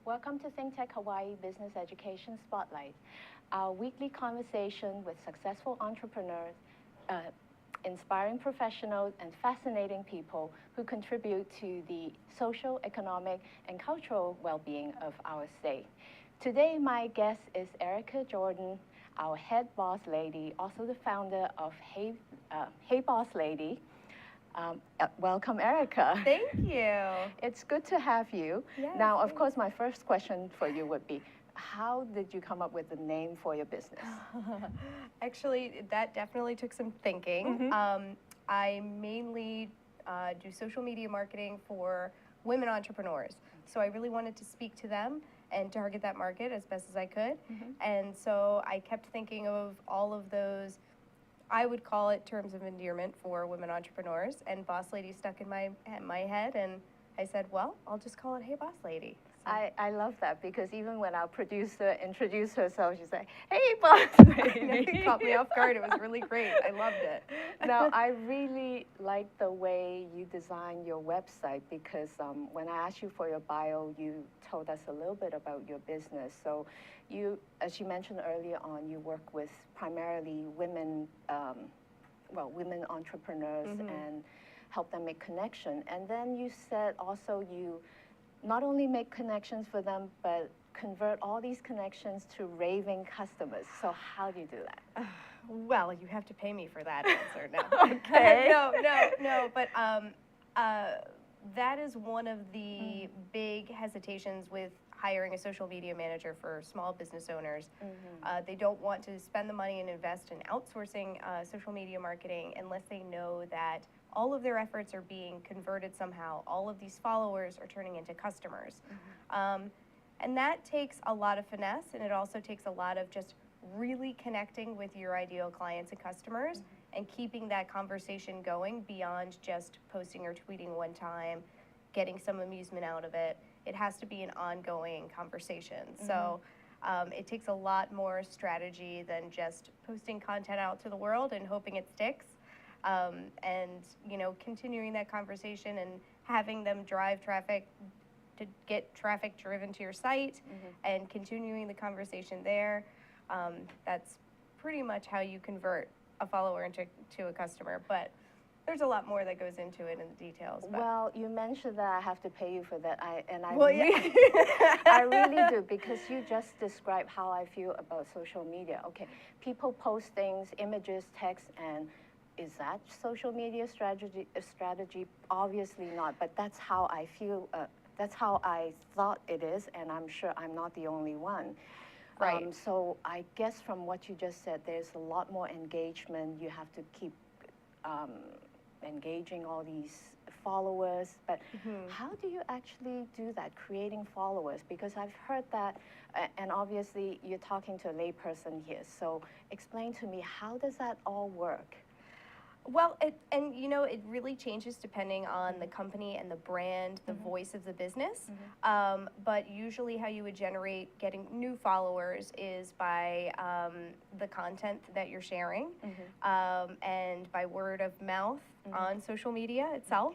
Welcome to ThinkTech Hawaii Business Education Spotlight, our weekly conversation with successful entrepreneurs, inspiring professionals, and fascinating people who contribute to the social, economic, and cultural well-being of our state. Today, my guest is Erica Jordan, our head boss lady, also the founder of Hey Boss Lady. Welcome, Erica. Thank you. It's good to have you. Yes, now, of course, my first question for you would be, how did you come up with the name for your business? Actually, that definitely took some thinking. I mainly do social media marketing for women entrepreneurs. So I really wanted to speak to them and target that market as best as I could. And so I kept thinking of all of those, I would call it terms of endearment for women entrepreneurs, and Boss Lady stuck in my head, and I said, well, I'll just call it Hey Boss Lady. So. I love that, because even when our producer introduced herself, she said, Hey Boss Lady. It caught me off guard. It was really great. I loved it. Now, I really like the way you designed your website, because when I asked you for your bio, you told us a little bit about your business. So you, as you mentioned earlier on, you work with primarily women, women entrepreneurs and help them make connection. And then you said also you not only make connections for them, but convert all these connections to raving customers. So how do you do that? Well, you have to pay me for that answer now. Okay. No, but that is one of the big hesitations with hiring a social media manager for small business owners. They don't want to spend the money and invest in outsourcing social media marketing unless they know that all of their efforts are being converted somehow. All of these followers are turning into customers. And that takes a lot of finesse, and it also takes a lot of just really connecting with your ideal clients and customers and keeping that conversation going beyond just posting or tweeting one time, getting some amusement out of it. It has to be an ongoing conversation. So it takes a lot more strategy than just posting content out to the world and hoping it sticks. And continuing that conversation and having them drive traffic to get traffic driven to your site and continuing the conversation there. That's pretty much how you convert a follower into a customer. But there's a lot more that goes into it in the details. But. Well, you mentioned that I have to pay you for that, Yeah. I really do, because you just described how I feel about social media. Okay, people post things, images, text, and is that social media strategy? Obviously not, but that's how I feel. That's how I thought it is, and I'm sure I'm not the only one. Right. So I guess from what you just said, there's a lot more engagement. You have to keep engaging all these followers, but how do you actually do that, creating followers? Because I've heard that, and obviously you're talking to a layperson here, so explain to me, how does that all work? Well, it really changes depending on the company and the brand, the voice of the business. But usually how you would getting new followers is by the content that you're sharing and by word of mouth on social media itself.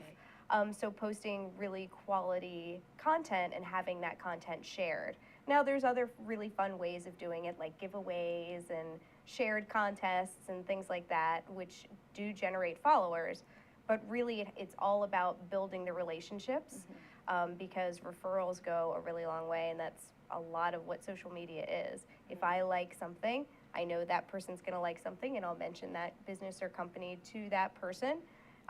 So posting really quality content and having that content shared. Now, there's other really fun ways of doing it, like giveaways and shared contests and things like that, which do generate followers. But really, it's all about building the relationships because referrals go a really long way, and that's a lot of what social media is. If I like something, I know that person's going to like something, and I'll mention that business or company to that person,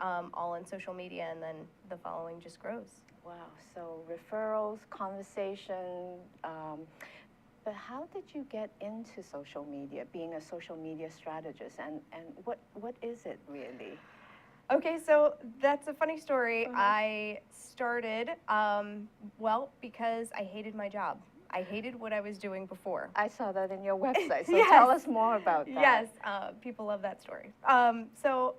all on social media, and then the following just grows. Wow, so referrals, conversation, but how did you get into social media, being a social media strategist, and what is it really? Okay, so that's a funny story. I started, because I hated my job. I hated what I was doing before. I saw that in your website, so Yes. Tell us more about that. Yes, people love that story. So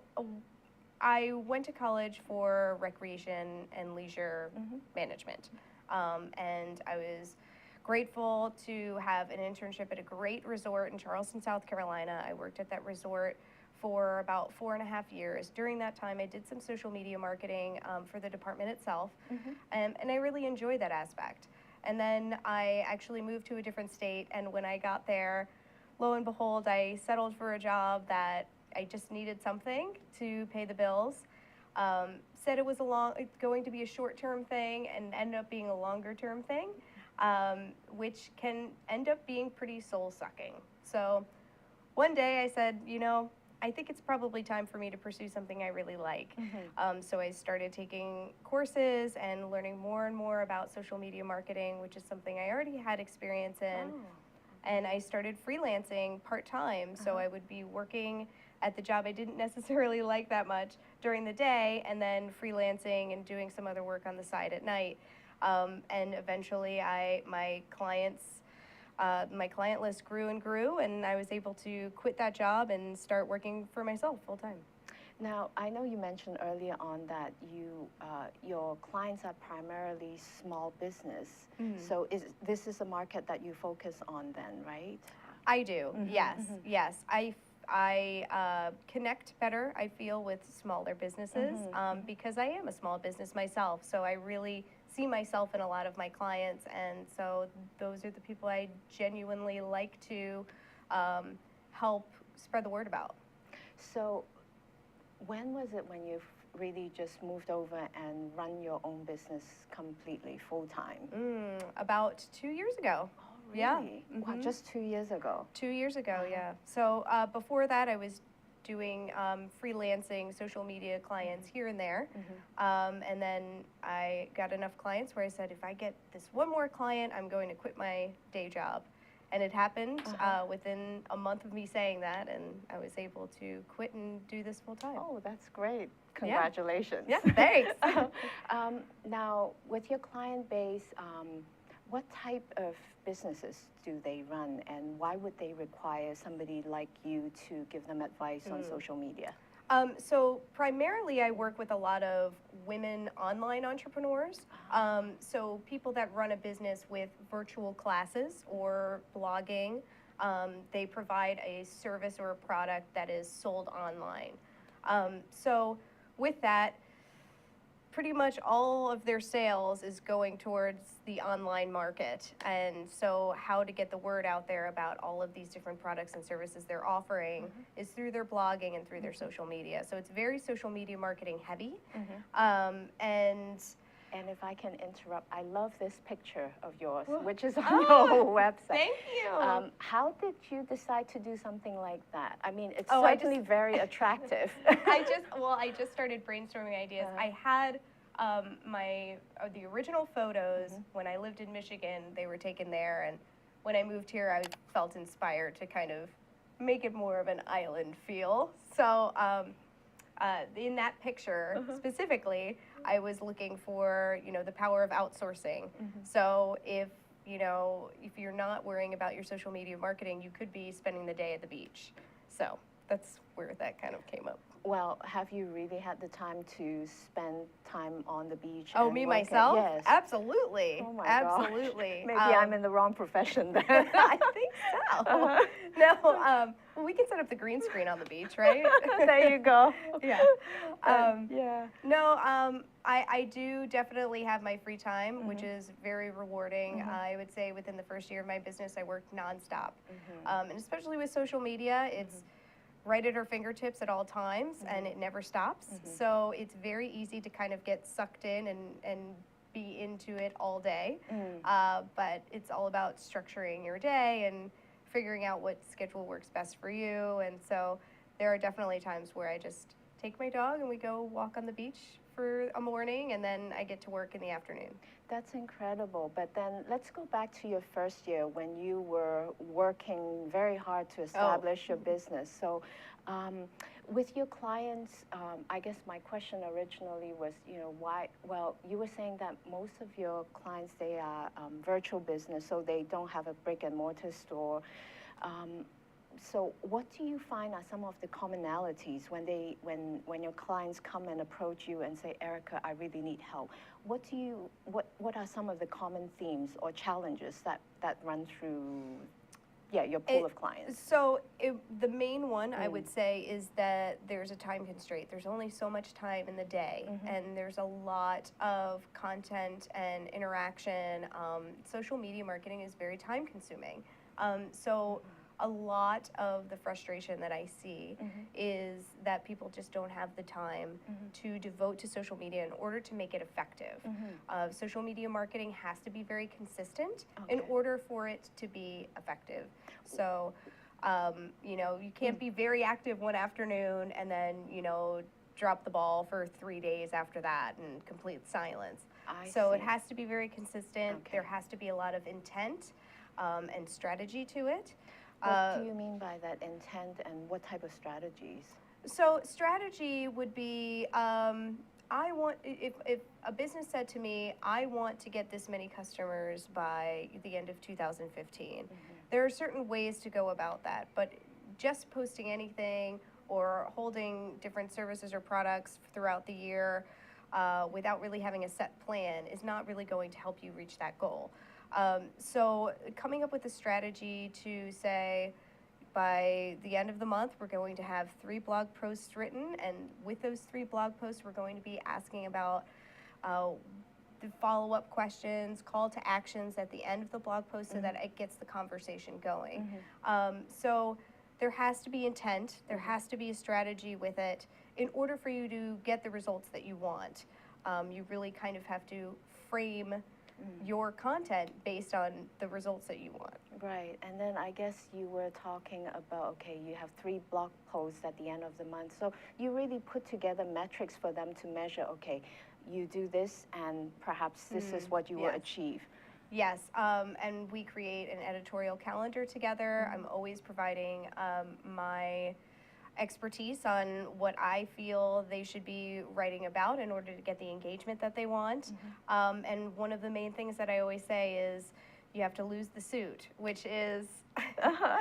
I went to college for recreation and leisure management, and I was grateful to have an internship at a great resort in Charleston, South Carolina. I worked at that resort for about 4.5 years. During that time, I did some social media marketing for the department itself, and I really enjoyed that aspect. And then I actually moved to a different state, and when I got there, lo and behold, I settled for a job that I just needed something to pay the bills. Said it was going to be a short-term thing and ended up being a longer-term thing, which can end up being pretty soul-sucking. So one day I said, I think it's probably time for me to pursue something I really like. So I started taking courses and learning more and more about social media marketing, which is something I already had experience in. Oh. And I started freelancing part-time, so I would be working at the job I didn't necessarily like that much during the day, and then freelancing and doing some other work on the side at night. And eventually my client list grew and grew, and I was able to quit that job and start working for myself full-time. Now, I know you mentioned earlier on that your clients are primarily small business. So this is a market that you focus on then, right? I do, yes. I connect better, I feel, with smaller businesses because I am a small business myself. So I really see myself in a lot of my clients, and so those are the people I genuinely like to help spread the word about. So when was it when you really just moved over and run your own business completely full-time? About 2 years ago. Oh, really? Yeah. Wow, just 2 years ago. 2 years ago, yeah. So before that, I was doing freelancing social media clients here and there. And then I got enough clients where I said, if I get this one more client, I'm going to quit my day job. And it happened within a month of me saying that, and I was able to quit and do this full time. Oh, that's great. Congratulations. Yeah, thanks. Now, with your client base, what type of businesses do they run, and why would they require somebody like you to give them advice on social media? So primarily I work with a lot of women online entrepreneurs. So people that run a business with virtual classes or blogging. They provide a service or a product that is sold online. So with that, pretty much all of their sales is going towards the online market. And so how to get the word out there about all of these different products and services they're offering is through their blogging and through their social media. So it's very social media marketing heavy. And if I can interrupt, I love this picture of yours, which is on your website. Thank you. How did you decide to do something like that? I mean, it's certainly very attractive. I just started brainstorming ideas. I had the original photos when I lived in Michigan. They were taken there, and when I moved here, I felt inspired to kind of make it more of an island feel. So in that picture specifically, I was looking for, the power of outsourcing. So if you're not worrying about your social media marketing, you could be spending the day at the beach. So that's where that kind of came up. Well, have you really had the time to spend time on the beach? Oh, and me work myself? Yes. Absolutely. Oh my Absolutely. gosh. Maybe I'm in the wrong profession then. I think so. No, we can set up the green screen on the beach, right? There you go. Yeah. No, I do definitely have my free time, which is very rewarding. I would say within the first year of my business, I worked nonstop. And especially with social media, it's right at our fingertips at all times, and it never stops. So it's very easy to kind of get sucked in and be into it all day. But it's all about structuring your day and figuring out what schedule works best for you. And so there are definitely times where I just take my dog and we go walk on the beach for a morning, and then I get to work in the afternoon. That's incredible. But then let's go back to your first year when you were working very hard to establish your business. So with your clients, I guess my question originally was, why? Well, you were saying that most of your clients, they are virtual business, so they don't have a brick and mortar store. So what do you find are some of the commonalities when your clients come and approach you and say, Erica, I really need help? What are some of the common themes or challenges that run through yeah, your pool of clients? So the main one I would say is that there's a time constraint. There's only so much time in the day, and there's a lot of content and interaction. Social media marketing is very time consuming. So a lot of the frustration that I see is that people just don't have the time to devote to social media in order to make it effective. Social media marketing has to be very consistent in order for it to be effective. So, you know, you can't be very active one afternoon and then, you know, drop the ball for 3 days after that and complete silence. So it has to be very consistent. There has to be a lot of intent and strategy to it. What do you mean by that intent, and what type of strategies? So strategy would be, if a business said to me, I want to get this many customers by the end of 2015, there are certain ways to go about that, but just posting anything or holding different services or products throughout the year without really having a set plan is not really going to help you reach that goal. So coming up with a strategy to say, by the end of the month, we're going to have 3 blog posts written, and with those 3 blog posts, we're going to be asking about the follow-up questions, call to actions at the end of the blog post so that it gets the conversation going. So there has to be intent, there has to be a strategy with it in order for you to get the results that you want. You really kind of have to frame your content based on the results that you want. Right, and then I guess you were talking about, okay, you have 3 blog posts at the end of the month, so you really put together metrics for them to measure, okay, you do this and perhaps this is what you will achieve. Yes, and we create an editorial calendar together. I'm always providing my expertise on what I feel they should be writing about in order to get the engagement that they want. And one of the main things that I always say is you have to lose the suit, which is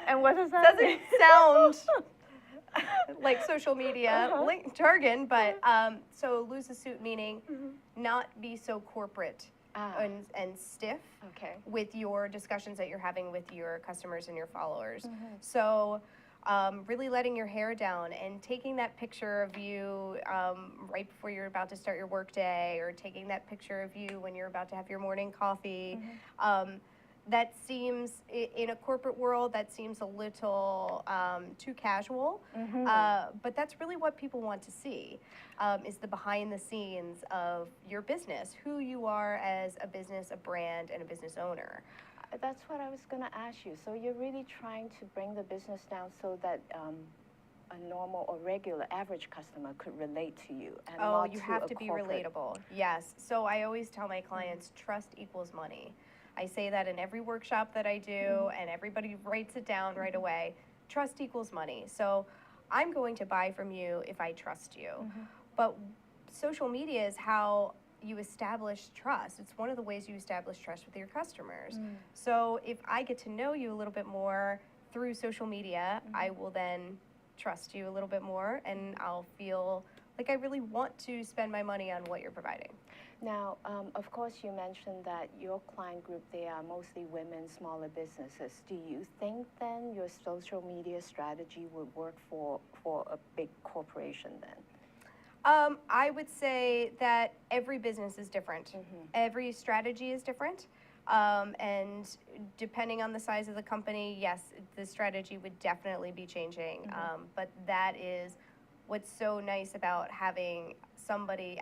and what does that doesn't sound like social media jargon, but so lose the suit meaning not be so corporate and stiff with your discussions that you're having with your customers and your followers. So really letting your hair down and taking that picture of you right before you're about to start your workday, or taking that picture of you when you're about to have your morning coffee. That seems, in a corporate world, that seems a little too casual, but that's really what people want to see, is the behind the scenes of your business, who you are as a business, a brand, and a business owner. That's what I was going to ask you. So you're really trying to bring the business down so that a normal or regular average customer could relate to you, and not you have to be corporate. relatable. Yes. So I always tell my clients, trust equals money. I say that in every workshop that I do, and everybody writes it down right away. Trust equals money. So I'm going to buy from you if I trust you. But social media is how you establish trust. It's one of the ways you establish trust with your customers. So if I get to know you a little bit more through social media, I will then trust you a little bit more, and I'll feel like I really want to spend my money on what you're providing. Now, of course, you mentioned that your client group, they are mostly women, smaller businesses. Do you think then your social media strategy would work for a big corporation then? I would say that every business is different. Every strategy is different. And depending on the size of the company, yes, the strategy would definitely be changing. But that is what's so nice about having somebody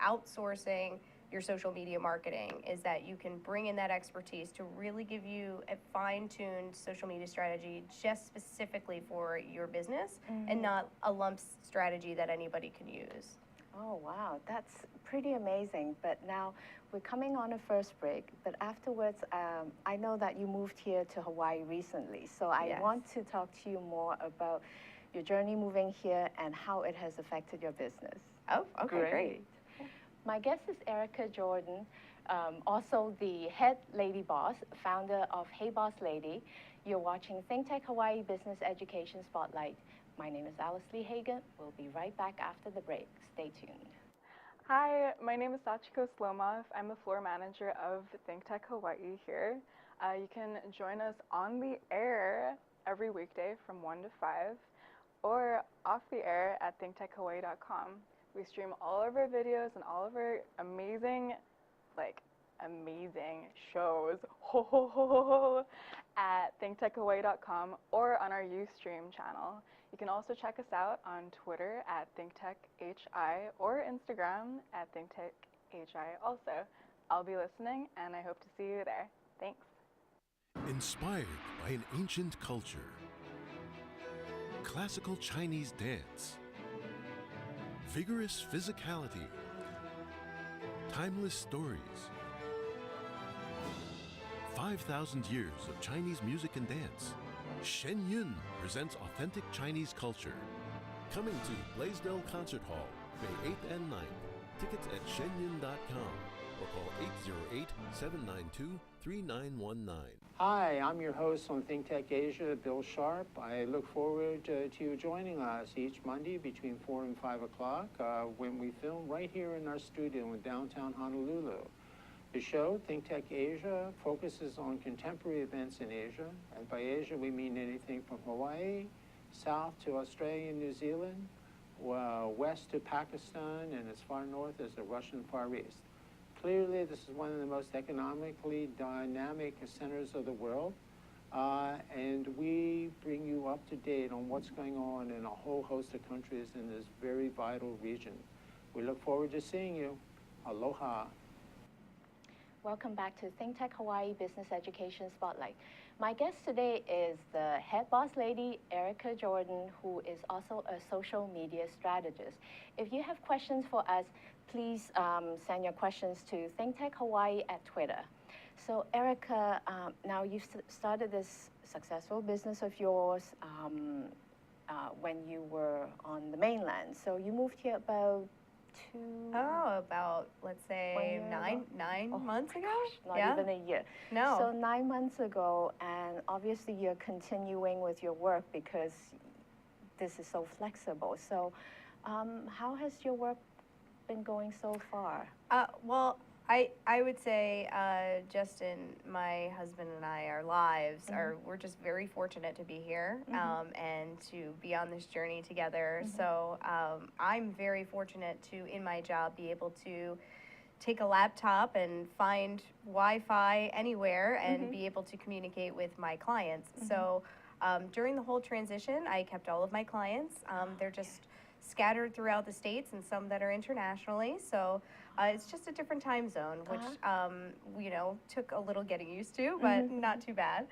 outsourcing your social media marketing, is that you can bring in that expertise to really give you a fine-tuned social media strategy just specifically for your business, and not a lump strategy that anybody can use. Oh, wow, that's pretty amazing. But now we're coming on a first break, but afterwards, I know that you moved here to Hawaii recently, so I want to talk to you more about your journey moving here and how it has affected your business. Oh, okay, great. My guest is Erica Jordan, also the head lady boss, founder of Hey Boss Lady. You're watching ThinkTech Hawaii Business Education Spotlight. My name is Alice Lee Hagan. We'll be right back after the break. Stay tuned. Hi, my name is Sachiko Slomov. I'm the floor manager of ThinkTech Hawaii here. You can join us on the air every weekday from 1 to 5 or off the air at ThinkTechHawaii.com. We stream all of our videos and all of our amazing shows at ThinkTechHawaii.com or on our Ustream channel. You can also check us out on Twitter at ThinkTechHI or Instagram at ThinkTechHI also. I'll be listening and I hope to see you there. Thanks. Inspired by an ancient culture, classical Chinese dance, vigorous physicality, timeless stories, 5,000 years of Chinese music and dance, Shen Yun presents authentic Chinese culture. Coming to Blaisdell Concert Hall, May 8th and 9th. Tickets at shenyun.com or call 808-792-3919. Hi, I'm your host on ThinkTech Asia, Bill Sharp. I look forward to you joining us each Monday between 4 and 5 o'clock when we film right here in our studio in downtown Honolulu. The show, ThinkTech Asia, focuses on contemporary events in Asia, and by Asia we mean anything from Hawaii, south to Australia and New Zealand, west to Pakistan, and as far north as the Russian Far East. Clearly, this is one of the most economically dynamic centers of the world, and we bring you up to date on what's going on in a whole host of countries in this very vital region. We look forward to seeing you. Aloha. Welcome back to ThinkTech Hawaii Business Education Spotlight. My guest today is the head boss lady, Erica Jordan, who is also a social media strategist. If you have questions for us, please send your questions to ThinkTech Hawaii at Twitter. So Erica, now you've started this successful business of yours when you were on the mainland. So you moved here about let's say nine months ago. Gosh, not even a year. No. So 9 months ago, and obviously you're continuing with your work because this is so flexible. So how has your work been going so far? Well, I would say Justin, my husband, and I, our lives we're just very fortunate to be here and to be on this journey together. So I'm very fortunate to, in my job, be able to take a laptop and find Wi-Fi anywhere and be able to communicate with my clients. So during the whole transition, I kept all of my clients. They're just scattered throughout the states and some that are internationally. So it's just a different time zone, which, took a little getting used to, but not too bad.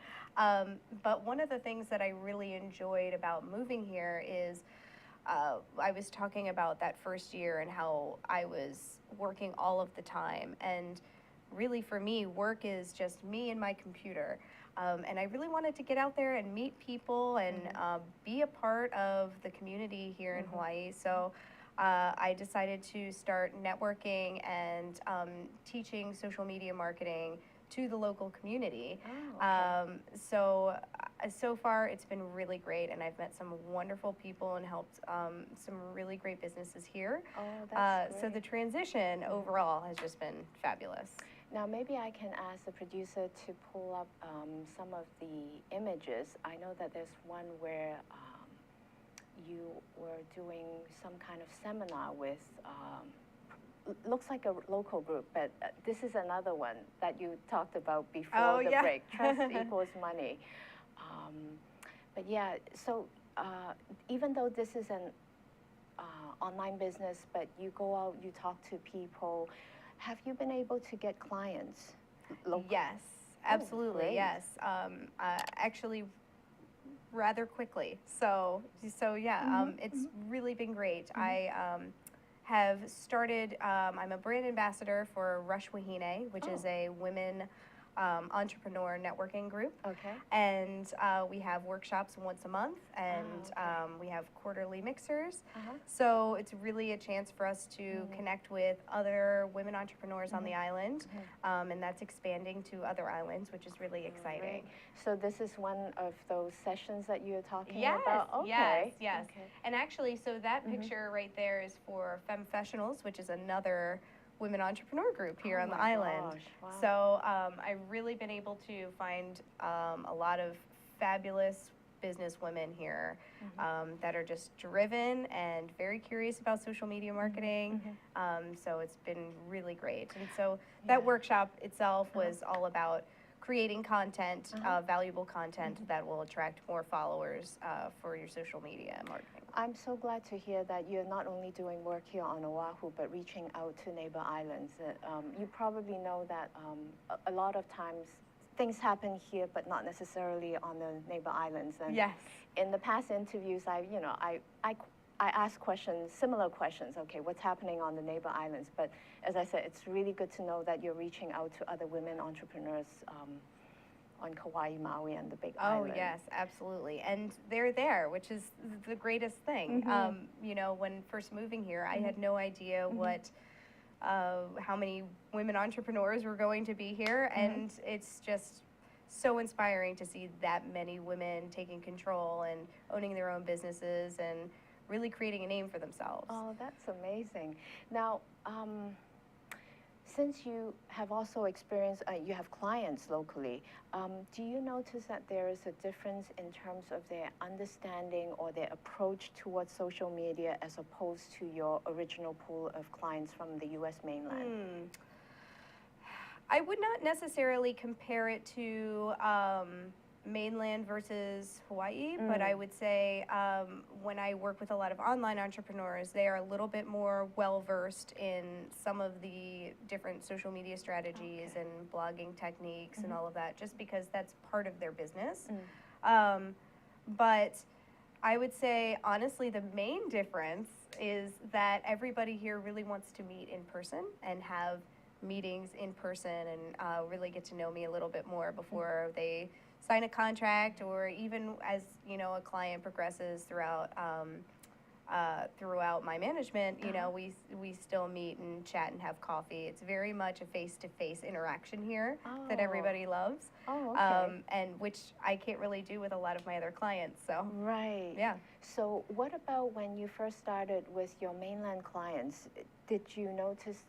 But one of the things that I really enjoyed about moving here is I was talking about that first year and how I was working all of the time. And really for me, work is just me and my computer. And I really wanted to get out there and meet people and be a part of the community here in Hawaii. So I decided to start networking and teaching social media marketing to the local community. Oh, okay. So far it's been really great, and I've met some wonderful people and helped some really great businesses here. Oh, that's great. So the transition overall has just been fabulous. Now, maybe I can ask the producer to pull up some of the images. I know that there's one where you were doing some kind of seminar with, looks like a local group, but this is another one that you talked about before the break. Trust equals money. But yeah, so even though this is an online business, but you go out, you talk to people, have you been able to get clients locally? Yes, absolutely, yes. Actually, rather quickly. So yeah, it's really been great. I have started, I'm a brand ambassador for Rush Wahine, which is a women entrepreneur networking group. Okay. And we have workshops once a month, and we have quarterly mixers. So it's really a chance for us to connect with other women entrepreneurs on the island, and that's expanding to other islands, which is really exciting. So this is one of those sessions that you're talking about? Okay. Yes. Okay. And actually, so that picture right there is for Femme Professionals, which is another women entrepreneur group here on the my island. gosh, wow. So I've really been able to find a lot of fabulous business women here that are just driven and very curious about social media marketing. So it's been really great. And so that workshop itself was all about creating content, valuable content that will attract more followers for your social media marketing. I'm so glad to hear that you're not only doing work here on Oahu, but reaching out to neighbor islands. You probably know that a lot of times things happen here, but not necessarily on the neighbor islands. And Yes. in the past interviews, I ask questions, similar questions. Okay, what's happening on the neighbor islands? But as I said, it's really good to know that you're reaching out to other women entrepreneurs on Kauai, Maui, and the Big Island. Oh, yes, absolutely. And they're there, which is the greatest thing. You know, when first moving here, I had no idea how many women entrepreneurs were going to be here. And it's just so inspiring to see that many women taking control and owning their own businesses and really creating a name for themselves. Oh, that's amazing. Now, since you have also experienced, you have clients locally, do you notice that there is a difference in terms of their understanding or their approach towards social media as opposed to your original pool of clients from the U.S. mainland? I would not necessarily compare it to mainland versus Hawaii, but I would say when I work with a lot of online entrepreneurs, they are a little bit more well-versed in some of the different social media strategies and blogging techniques and all of that, just because that's part of their business. But I would say, honestly, the main difference is that everybody here really wants to meet in person and have meetings in person and really get to know me a little bit more before they sign a contract, or even as you know a client progresses throughout my management, you know, we still meet and chat and have coffee. It's very much a face-to-face interaction here that everybody loves. And which I can't really do with a lot of my other clients. So Right. yeah. So what about when you first started with your mainland clients? Did you notice,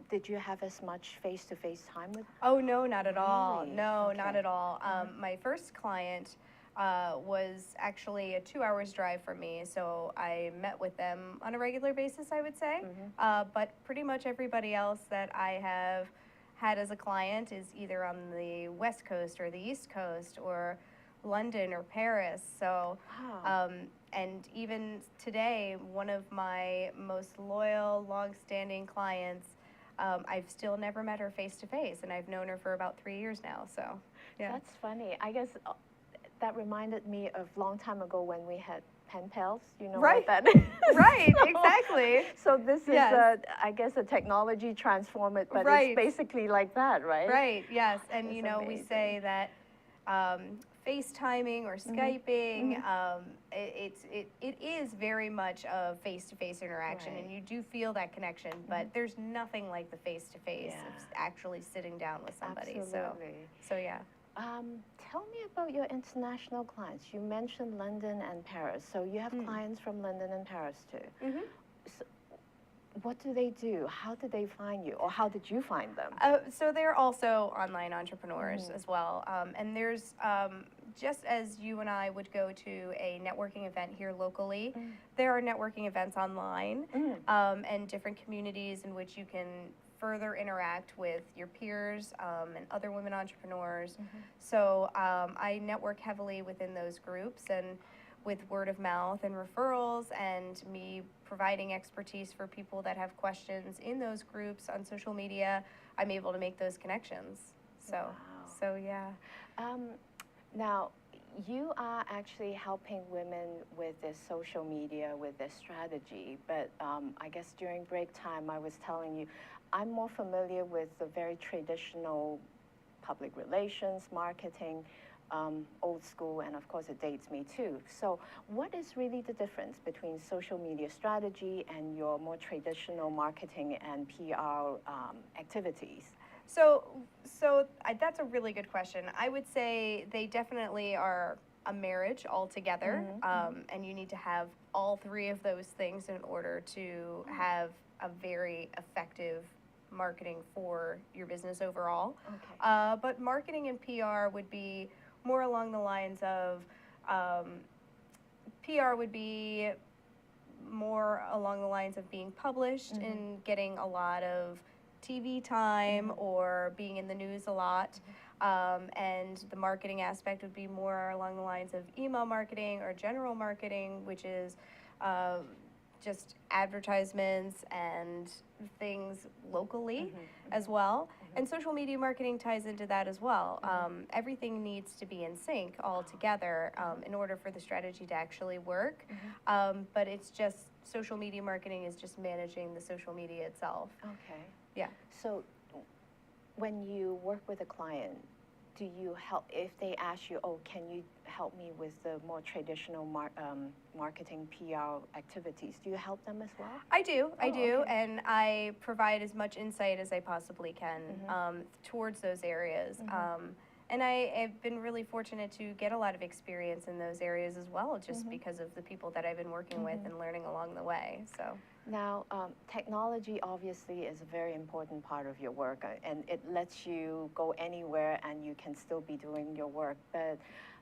did you have as much face-to-face time with? Oh, no, not at all. Really? No, not Okay. at all. My first client was actually a 2 hours drive from me, so I met with them on a regular basis, I would say. But pretty much everybody else that I have had as a client is either on the West Coast or the East Coast or London or Paris. So, and even today, one of my most loyal, long-standing clients, I've still never met her face-to-face, and I've known her for about 3 years now, so, yeah. That's funny. I guess that reminded me of long time ago when we had pen pals. You know Right. what that is? Right, exactly. So this Yes. is, I guess, a technology transformer, but Right. it's basically like that, right? Right, yes, and That's you know, we amazing. say that FaceTiming or Skyping, it is very much a face-to-face interaction, and Right. you do feel that connection, but there's nothing like the face-to-face of actually sitting down with somebody. Absolutely. So yeah. Tell me about your international clients. You mentioned London and Paris. So you have clients from London and Paris too. So what do they do? How did they find you, or how did you find them? So they're also online entrepreneurs as well. And there's, just as you and I would go to a networking event here locally, there are networking events online and different communities in which you can further interact with your peers and other women entrepreneurs. So I network heavily within those groups, and with word of mouth and referrals and me providing expertise for people that have questions in those groups on social media, I'm able to make those connections. So, so yeah. Now, you are actually helping women with their social media, with their strategy, but I guess during break time I was telling you, I'm more familiar with the very traditional public relations, marketing, old school, and of course it dates me too. So what is really the difference between social media strategy and your more traditional marketing and PR activities? So that's a really good question. I would say they definitely are a marriage altogether, and you need to have all three of those things in order to have a very effective marketing for your business overall. Okay. But marketing and PR would be more along the lines of PR would be more along the lines of being published and getting a lot of TV time or being in the news a lot. And the marketing aspect would be more along the lines of email marketing or general marketing, which is just advertisements and things locally as well. And social media marketing ties into that as well. Everything needs to be in sync all together in order for the strategy to actually work. But it's just social media marketing is just managing the social media itself. Okay. Yeah. So when you work with a client, do you help, if they ask you, oh, can you help me with the more traditional marketing PR activities, do you help them as well? I do, Okay. and I provide as much insight as I possibly can towards those areas. And I have been really fortunate to get a lot of experience in those areas as well, just because of the people that I've been working with and learning along the way. So. Now, technology obviously is a very important part of your work, and it lets you go anywhere and you can still be doing your work. But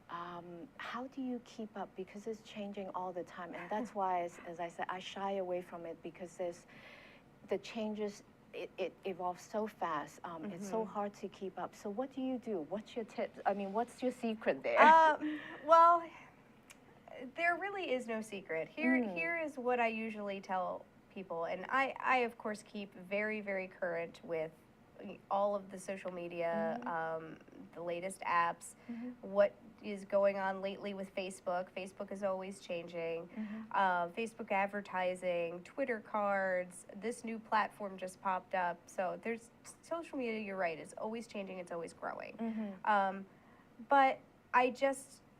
how do you keep up? Because it's changing all the time, and that's why, as I said, I shy away from it because the changes, it evolves so fast. It's so hard to keep up. So what do you do? What's your tip? I mean, what's your secret there? Well, there really is no secret. Here is what I usually tell people, and I of course keep very, very current with all of the social media, the latest apps, what is going on lately with Facebook. Facebook is always changing. Facebook advertising, Twitter cards, this new platform just popped up. So there's social media, you're right, it's always changing, it's always growing. But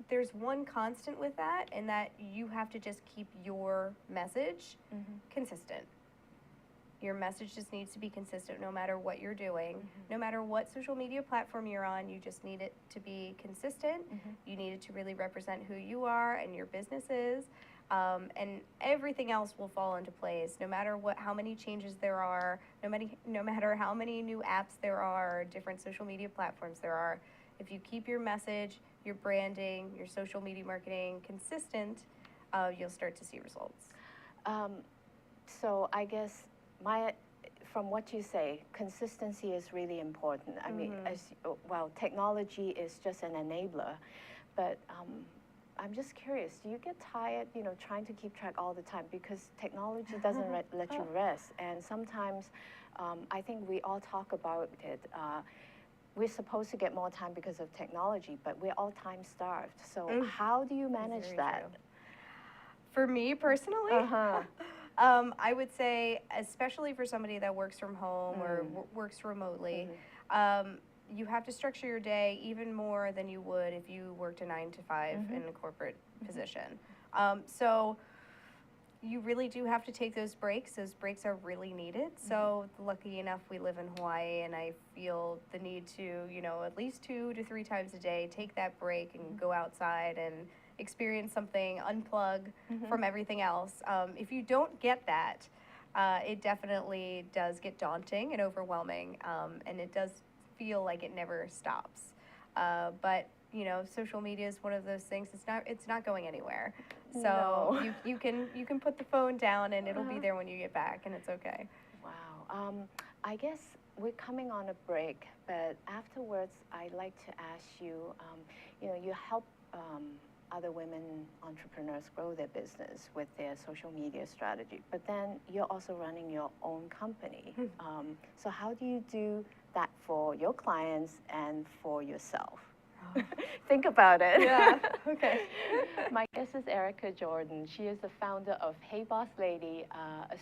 there's one constant with that, and that you have to just keep your message consistent. Your message just needs to be consistent no matter what you're doing. No matter what social media platform you're on, you just need it to be consistent. You need it to really represent who you are and your business is. And everything else will fall into place, no matter how many changes there are, no matter how many new apps there are, different social media platforms there are. If you keep your message, your branding, your social media marketing consistent, you'll start to see results. So I guess from what you say, consistency is really important. I mean, technology is just an enabler, but I'm just curious, do you get tired, trying to keep track all the time? Because technology doesn't let you rest. And sometimes, I think we all talk about it, we're supposed to get more time because of technology, but we're all time starved. So how do you manage that? True. For me personally, I would say, especially for somebody that works from home or works remotely, you have to structure your day even more than you would if you worked a 9 to 5 in a corporate position. So you really do have to take those breaks. Those breaks are really needed. So lucky enough, we live in Hawaii, and I feel the need to, at least 2 to 3 times a day, take that break and go outside and experience something, unplug from everything else. If you don't get that, it definitely does get daunting and overwhelming, and it does feel like it never stops. But social media is one of those things. It's not going anywhere. So you can put the phone down, and it'll be there when you get back, and it's okay. Wow. I guess we're coming on a break, but afterwards, I'd like to ask you. You help other women entrepreneurs grow their business with their social media strategy, but then you're also running your own company. So how do you do that for your clients and for yourself? Think about it. Yeah, okay. My guest is Erica Jordan. She is the founder of Hey Boss Lady, a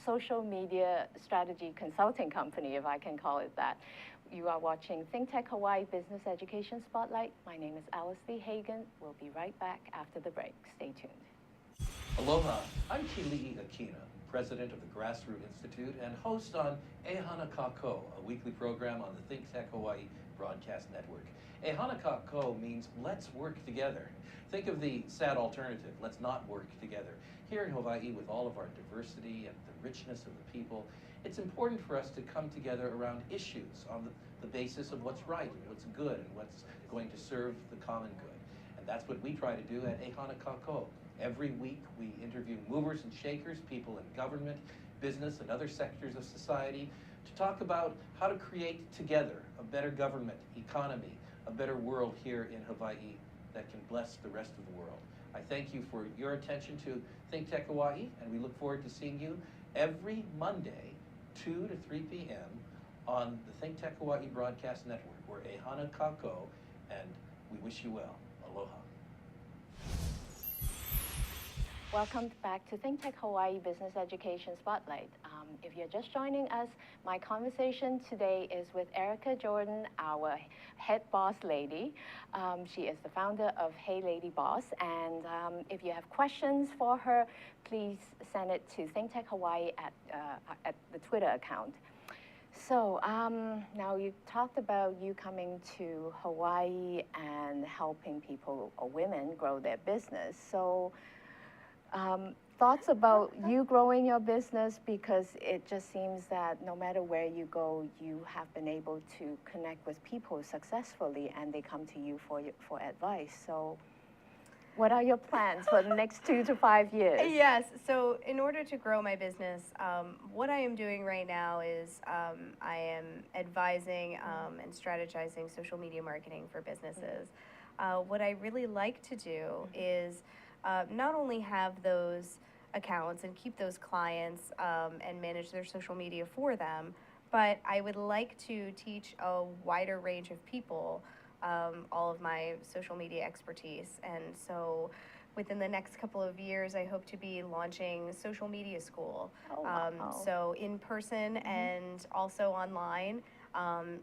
social media strategy consulting company, if I can call it that. You are watching ThinkTech Hawaii Business Education Spotlight. My name is Alice Lee Hagan. We'll be right back after the break. Stay tuned. Aloha, I'm Kili'i Akina, president of the Grassroot Institute and host on Ehana Kako, a weekly program on the ThinkTech Hawaii Broadcast Network. Ehana Kako means let's work together. Think of the sad alternative, let's not work together. Here in Hawaii, with all of our diversity and the richness of the people, it's important for us to come together around issues on the basis of what's right and what's good and what's going to serve the common good. And that's what we try to do at Ehana Kako. Every week we interview movers and shakers, people in government, business, and other sectors of society to talk about how to create together a better government, economy, a better world here in Hawaii that can bless the rest of the world. I thank you for your attention to ThinkTech Hawaii, and we look forward to seeing you every Monday, 2 to 3 p.m. on the ThinkTech Hawaii Broadcast Network. We're Ehana Kako, and we wish you well. Aloha. Welcome back to ThinkTech Hawaii Business Education Spotlight. If you're just joining us, my conversation today is with Erica Jordan, our head boss lady. She is the founder of Hey Lady Boss, and if you have questions for her, please send it to ThinkTech Hawaii at the Twitter account. So now you talked about you coming to Hawaii and helping people or women grow their business. So thoughts about you growing your business, because it just seems that no matter where you go, you have been able to connect with people successfully and they come to you for advice. So what are your plans for the next 2 to 5 years? Yes, so in order to grow my business, what I am doing right now is I am advising and strategizing social media marketing for businesses. What I really like to do is not only have those accounts and keep those clients and manage their social media for them, but I would like to teach a wider range of people all of my social media expertise. And so within the next couple of years, I hope to be launching social media school. Oh, wow. So in person and also online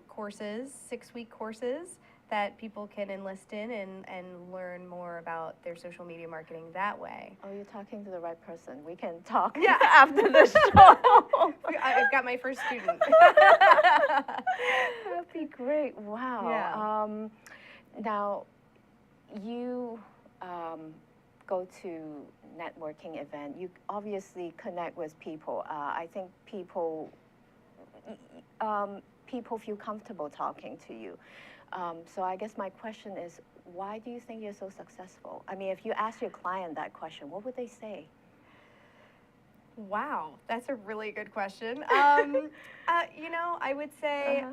courses, 6-week courses that people can enlist in and learn more about their social media marketing that way. Oh, you're talking to the right person. We can talk Yeah. after the show. I've got my first student. That'd be great. Wow. Yeah. Now, you go to networking event. You obviously connect with people. I think people feel comfortable talking to you. So I guess my question is, why do you think you're so successful? I mean, if you ask your client that question, what would they say? Wow, that's a really good question. You know, I would say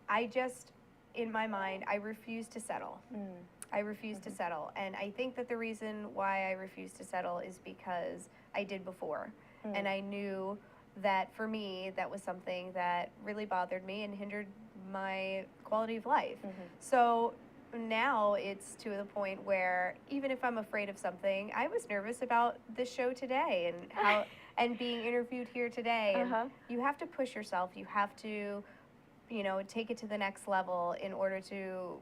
I just, in my mind, I refuse to settle. I refuse to settle. And I think that the reason why I refuse to settle is because I did before. And I knew that for me, that was something that really bothered me and hindered my quality of life. So now it's to the point where even if I'm afraid of something, I was nervous about this show today and how and being interviewed here today. And you have to push yourself. You have to, you know, take it to the next level in order to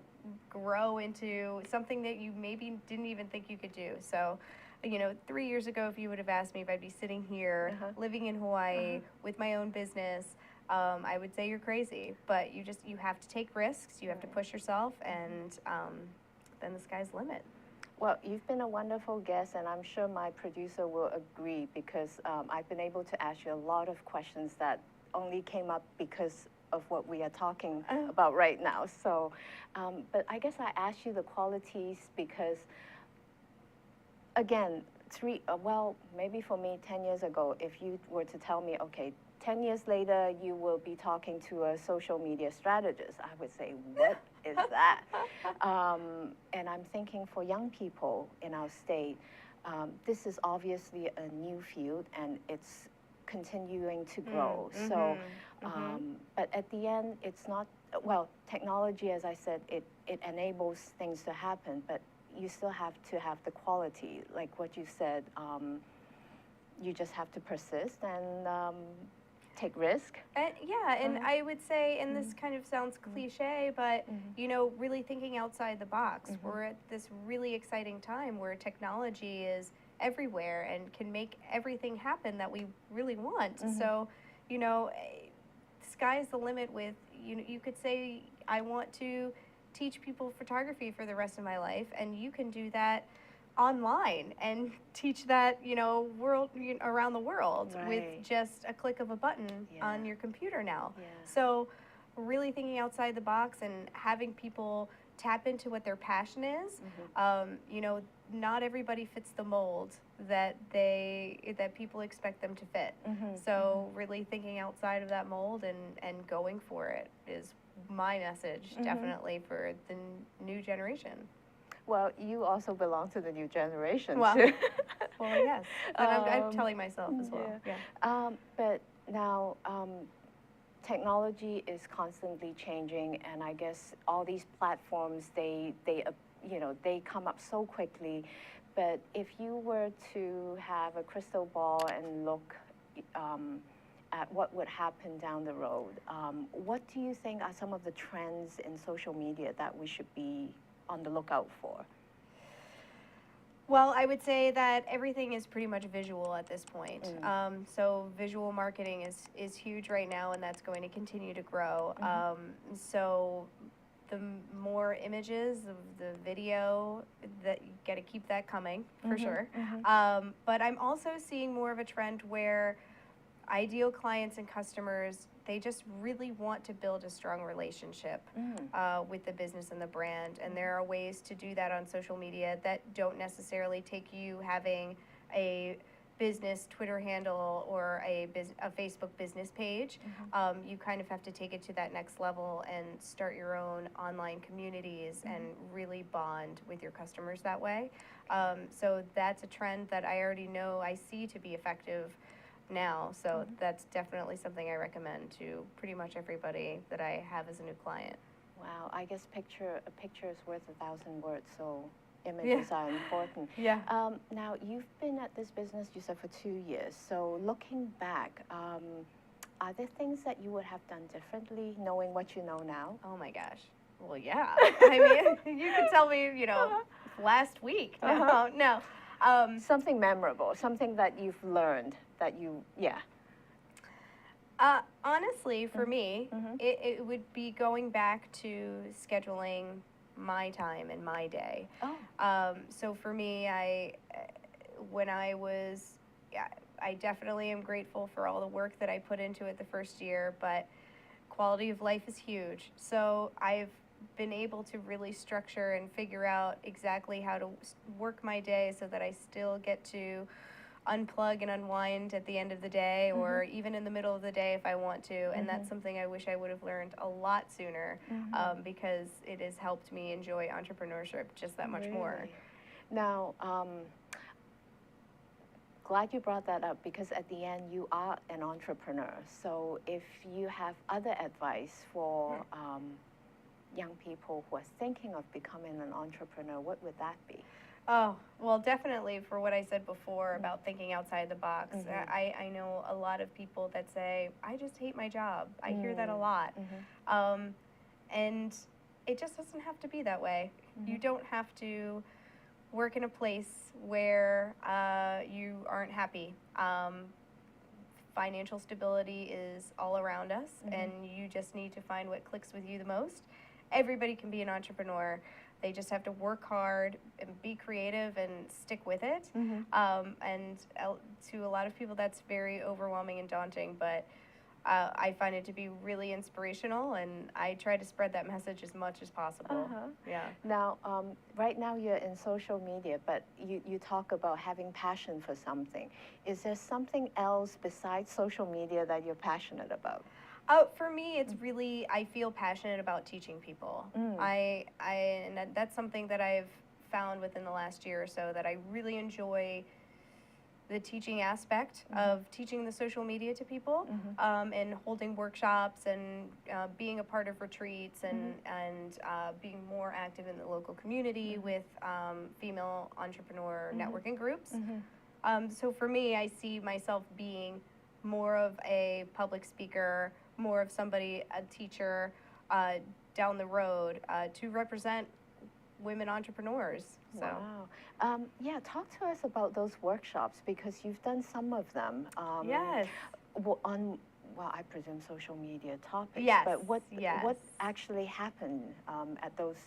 grow into something that you maybe didn't even think you could do. So, you know, 3 years ago, if you would have asked me if I'd be sitting here living in Hawaii with my own business, I would say you're crazy. But you have to take risks, you have to push yourself, and then the sky's the limit. Well, you've been a wonderful guest, and I'm sure my producer will agree, because I've been able to ask you a lot of questions that only came up because of what we are talking about right now. So, but I guess I asked you the qualities because, again, maybe for me 10 years ago, if you were to tell me, okay, 10 years later, you will be talking to a social media strategist, I would say, what is that? And I'm thinking for young people in our state, this is obviously a new field and it's continuing to grow. So, but at the end, it's not, well, technology, as I said, it enables things to happen, but you still have to have the quality, like what you said. You just have to persist and take risk. And I would say, and this kind of sounds cliche, but you know, really thinking outside the box. We're at this really exciting time where technology is everywhere and can make everything happen that we really want. So, you know, sky's the limit with, you could say, I want to teach people photography for the rest of my life, and you can do that online and teach that, around the world with Right. just a click of a button on Yeah. your computer now. Yeah. So really thinking outside the box and having people tap into what their passion is. Not everybody fits the mold that people expect them to fit. So really thinking outside of that mold and going for it is my message, definitely for the new generation. Well, you also belong to the new generation Well, too. Well, yes, and I'm telling myself as well. Yeah. But now, technology is constantly changing, and I guess all these platforms, they come up so quickly. But if you were to have a crystal ball and look at what would happen down the road, what do you think are some of the trends in social media that we should be on the lookout for? Well, I would say that everything is pretty much visual at this point. So visual marketing is huge right now, and that's going to continue to grow. So the more images of the video, that you got to keep that coming for sure. But I'm also seeing more of a trend where ideal clients and customers, they just really want to build a strong relationship with the business and the brand. And there are ways to do that on social media that don't necessarily take you having a business Twitter handle or a Facebook business page. You kind of have to take it to that next level and start your own online communities and really bond with your customers that way. So that's a trend that I already know I see to be effective now. So that's definitely something I recommend to pretty much everybody that I have as a new client. Wow, I guess a picture is worth 1,000 words, so images are important. Yeah. Now, you've been at this business, you said, for 2 years. So looking back, are there things that you would have done differently, knowing what you know now? Oh my gosh. Well, yeah. I mean, you could tell me, last week. No. Something memorable, something that you've learned that Honestly, for me, it would be going back to scheduling my time and my day. So for me, I definitely am grateful for all the work that I put into it the first year, but quality of life is huge. So I've been able to really structure and figure out exactly how to work my day so that I still get to unplug and unwind at the end of the day or even in the middle of the day if I want to. And that's something I wish I would have learned a lot sooner because it has helped me enjoy entrepreneurship just that much more. Now, glad you brought that up because at the end you are an entrepreneur. So if you have other advice for young people who are thinking of becoming an entrepreneur, what would that be? Oh, well, definitely for what I said before about thinking outside the box. I know a lot of people that say, I just hate my job. I hear that a lot. And it just doesn't have to be that way. You don't have to work in a place where you aren't happy. Financial stability is all around us, and you just need to find what clicks with you the most. Everybody can be an entrepreneur. They just have to work hard and be creative and stick with it. And to a lot of people, that's very overwhelming and daunting, but I find it to be really inspirational, and I try to spread that message as much as possible. Yeah. Now, right now you're in social media, but you talk about having passion for something. Is there something else besides social media that you're passionate about? For me, it's really, I feel passionate about teaching people. And that's something that I've found within the last year or so, that I really enjoy the teaching aspect of teaching the social media to people, and holding workshops and being a part of retreats and being more active in the local community with female entrepreneur networking groups. So for me, I see myself being more of a public speaker, more of somebody, a teacher down the road to represent women entrepreneurs. So. Wow. Yeah, talk to us about those workshops because you've done some of them. Yes. On, I presume social media topics. Yes. But what actually happened at those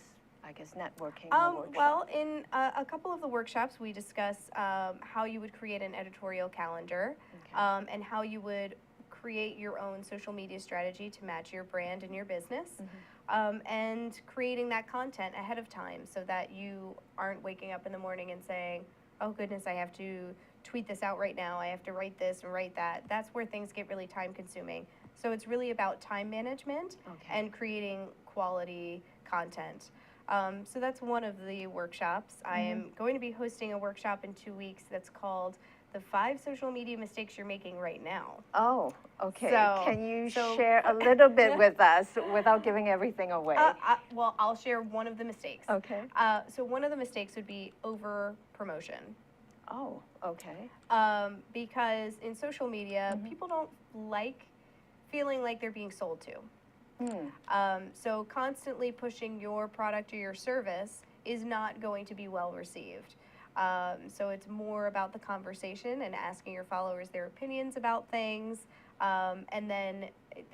I guess, networking or workshop? Well, in a couple of the workshops, we discuss how you would create an editorial calendar, Okay. and how you would create your own social media strategy to match your brand and your business, and creating that content ahead of time so that you aren't waking up in the morning and saying, oh goodness, I have to tweet this out right now, I have to write this and write that. That's where things get really time consuming. So it's really about time management and creating quality content. So that's one of the workshops. I am going to be hosting a workshop in 2 weeks that's called The 5 Social Media Mistakes You're Making Right Now. Oh, okay. So- Can you so- share a little bit with us without giving everything away? Well, I'll share one of the mistakes. Okay. So one of the mistakes would be over promotion. Oh, okay. Because in social media, people don't like feeling like they're being sold to. So constantly pushing your product or your service is not going to be well received. So it's more about the conversation and asking your followers their opinions about things. And then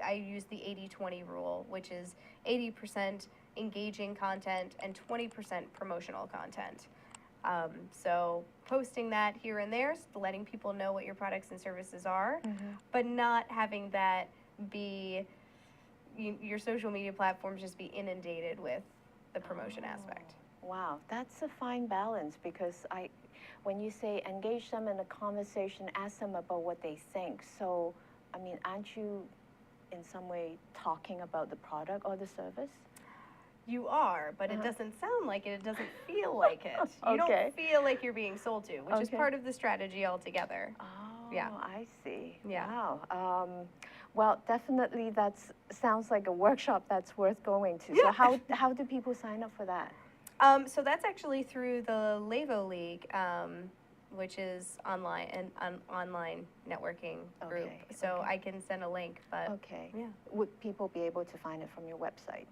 I use the 80-20 rule, which is 80% engaging content and 20% promotional content. So posting that here and there, letting people know what your products and services are, but not having that be your social media platforms just be inundated with the promotion aspect. Wow, that's a fine balance because when you say engage them in a conversation, ask them about what they think. So, I mean, aren't you in some way talking about the product or the service? You are, but it doesn't sound like it. It doesn't feel like it. You Okay. don't feel like you're being sold to, which is Okay. part of the strategy altogether. Oh, Yeah. I see. Yeah. Wow. Well, definitely sounds like a workshop that's worth going to. Yeah. So how do people sign up for that? So that's actually through the Levo League, which is online and an online networking group. Okay, So okay. I can send a link, but Okay. yeah, Would people be able to find it from your website?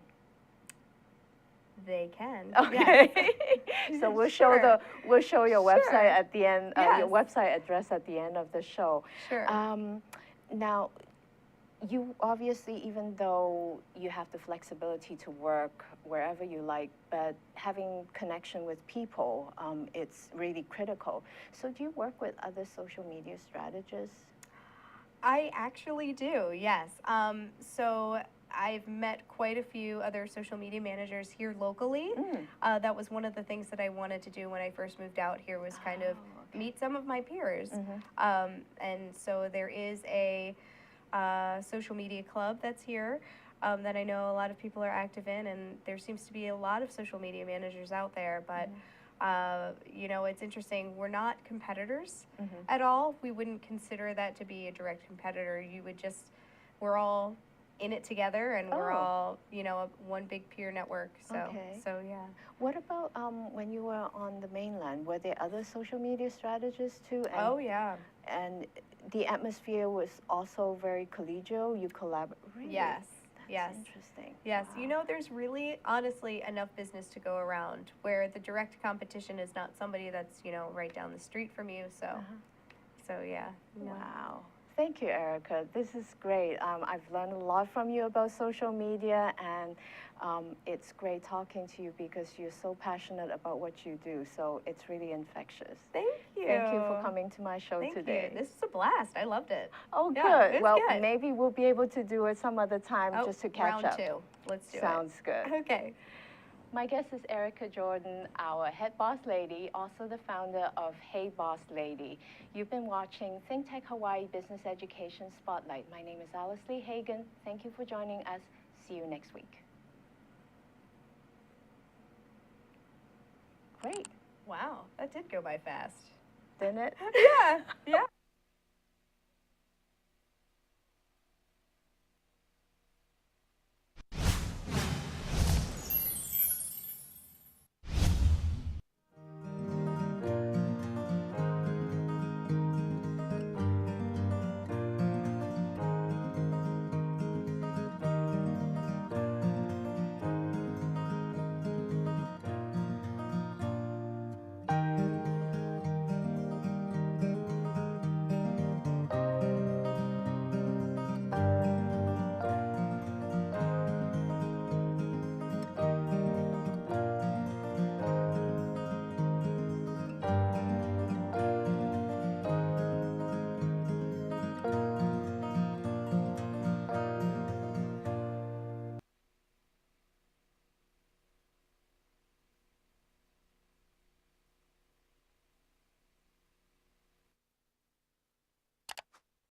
they can. Okay. Yes. So we'll Sure. show your Sure. website at the end, your Yes. website address at the end of the show. Sure. Now, you obviously, even though you have the flexibility to work wherever you like, but having connection with people, it's really critical. So do you work with other social media strategists? I actually do, yes. So I've met quite a few other social media managers here locally. That was one of the things that I wanted to do when I first moved out here was kind of meet some of my peers. And so there is a social media club that's here that I know a lot of people are active in, and there seems to be a lot of social media managers out there, but you know, it's interesting. We're not competitors at all. We wouldn't consider that to be a direct competitor. We're all in it together, and we're all, you know, one big peer network. So, so yeah. What about when you were on the mainland? Were there other social media strategists too? And, Oh yeah. And the atmosphere was also very collegial. You collaborate. Really? Yes. That's Yes. interesting. Yes, Wow. you know, there's really, honestly, enough business to go around where the direct competition is not somebody that's, you know, right down the street from you. So, so yeah. No. Wow. Thank you, Erica. This is great. I've learned a lot from you about social media, and it's great talking to you because you're so passionate about what you do. So it's really infectious. Thank you. Thank you for coming to my show today. You. This was a blast. I loved it. Oh, Yeah, good. it's Well, good. maybe we'll be able to do it some other time just to catch round up. 2. Let's do Sounds good. it. Okay. My guest is Erica Jordan, our head boss lady, also the founder of Hey Boss Lady. You've been watching ThinkTech Hawaii Business Education Spotlight. My name is Alice Lee Hagan. Thank you for joining us. See you next week. Great. Wow, that did go by fast. Didn't it? Yeah, yeah.